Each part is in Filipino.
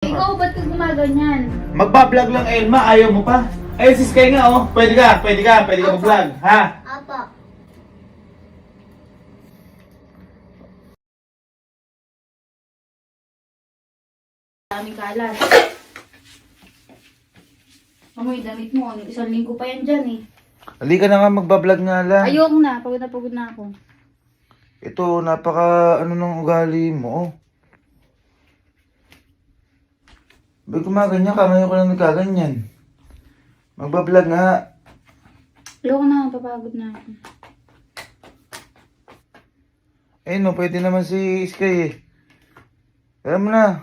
Ikaw, ba't ka gumaganyan? Magbablog lang, Elma. Ayaw mo pa? Ay, sis kayo nga, oh. Pwede ka mag-vlog. Ha? Apo. Daming kalat. Amoy, damit mo. Isang linggo pa yan dyan eh. Halika na nga, magbablog nga lang. Ayoko na. Pagod na ako. Ito, napaka ano ng ugali mo, oh. Ba't gumaganyan ka? Ngayon ko lang nagkaganyan. Magbablog nga. Ayoko na. Papagod na ako. Eh no, pwede naman si Sky eh. Alam mo na.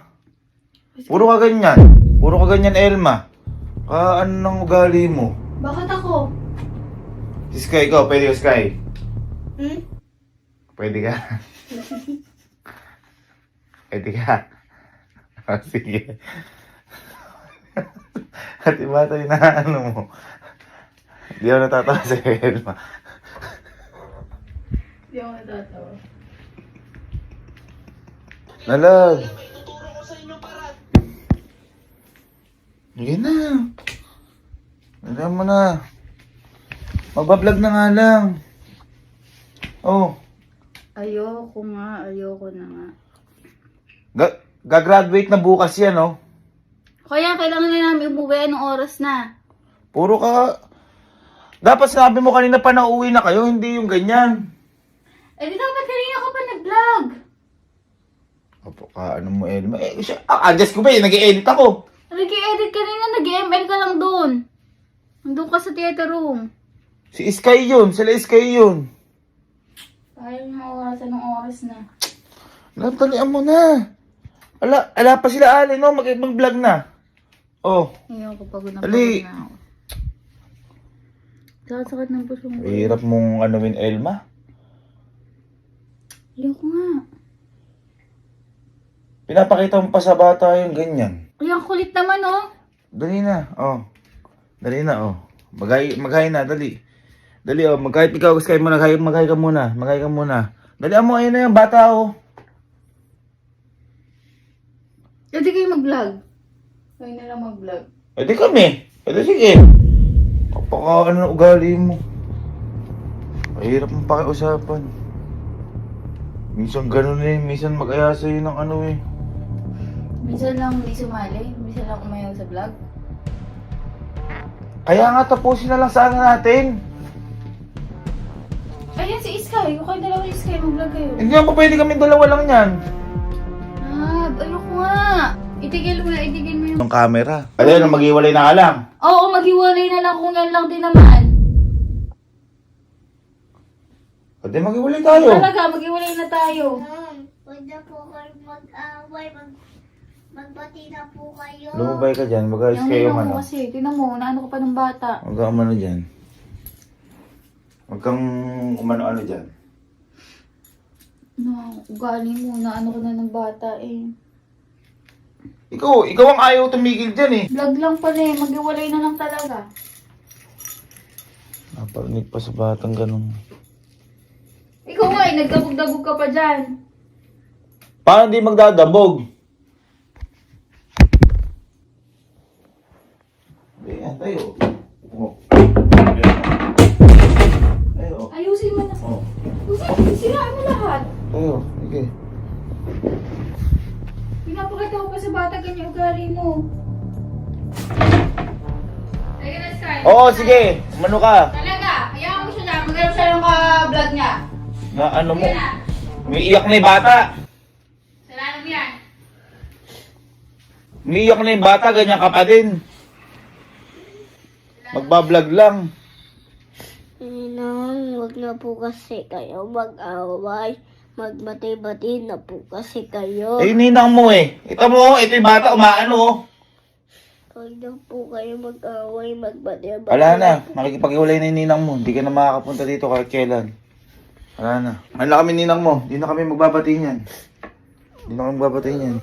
Puro ka ganyan, Elma. Ano ng ugali mo? Bakit ako? Si Sky, ikaw, pwede ka, Sky? Hmm? Pwede ka? Pwede ka? Oh, sige. At iba tayo na ano mo. Hindi ako natatawa sa Elma. Hindi ako natatawa. Nalag. Sige na. Alam mo na. Magbablog na nga lang. Oh. Ayoko na nga. Gagraduate na bukas yan, oh. Kaya kailangan na namin umuwi. Anong oras na? Puro ka. Dapat sinabi mo kanina pa na uwi na kayo, hindi yung ganyan. Eh di dapat kanina ako pa nag-vlog. Opo ka, ano mo, Elma? Eh, adjust ko ba eh, nag-i-edit ako. Nag-i-edit kanina, nag-ML ka lang doon. Nandun ka sa theater room. Si Sky yun, sila Sky yun. Ayaw na oras, anong oras na? Natalian mo na. Ala pa sila Ali, no? Mag-vlog na. Oh. Ayaw ko, pagod na Ali. pagod na ako. Sakit ng puso mo. Hirap mong anuin, Elma. Ayaw ko nga. Pinapakita mo pa sa bata yung ganyan. Ay, ang kulit naman, oh. Dali na, oh. Dali na, oh. Maghay na, dali. Dali, oh. Kahit ikaw, Sky mo na, maghay ka muna. Maghay ka muna. Dali mo, ayun na yung bata, oh. Pwede kayo mag-vlog. Kayo na lang mag-vlog. Pwede kami. Pwede sige. Kapaka ano na ugali mo. Mahirap mong pakiusapan. Minsan ganun eh. Minsan mag-aya sa'yo ng ano eh. Minsan lang hindi sumali. Minsan lang umayaw sa vlog. Kaya nga tapusin na lang sana natin. Ayan si Sky. Yung kayo dalawa yung Sky. Mag-vlog kayo. Hindi naman pa pwede kami dalawa lang yan. Ayoko nga. Itigil mo yung... Yung camera. Ayun, maghiwalay na ka lang. Oo, maghiwalay na lang kung yan lang din naman. Pwede maghiwalay tayo. Talaga, maghiwalay na tayo. Pwede po kayo mag-away, magbati na po kayo. Lumabay ka dyan. Mag-ayos Yung kayo ninong man. mo kasi, tinan mo, naano ka pa ng bata. Mag-aamano dyan. Huwag kang umano-ano dyan. No, ugali mo, naano ka na ng bata eh. Ikaw ang ayaw tumigil dyan eh. Vlog lang pala eh, maghiwalay na lang talaga. Naparinig pa sa batang ganun. Ikaw nga eh, nagdabog-dabog ka pa dyan. Paano di magdadabog? Ayan, tayo. Oh. Tayo. Ayusin mo na. Oh. Siraan mo lahat. Tayo. Sige. Pinapakita ko pa sa bata ganyan ugali mo. Ayun na, Sky. Oo, sige. Umano ka. Talaga, hayaan mo siya lang. Maghanap siya ng ka-vlog niya. Na ano mo? Sige na. Umiiyak na yung bata. Salamat mo yan. Umiiyak na yung bata. Ganyan ka pa din. Magbablog lang. Ninang, huwag na po kasi kayo mag-away. Magbati-bati na po kasi kayo. Eh, ninang mo eh. Ito mo, ito yung bata. Umaano oh. Huwag na po kayo mag-away, magbati-bati. Wala na. Makikipag-iwalay na yung ninang mo. Hindi ka na makakapunta dito kahit kailan. Wala na. Mahal na kami ninang mo. Hindi na kami magbabati niyan. Hindi na kami magbabati niyan.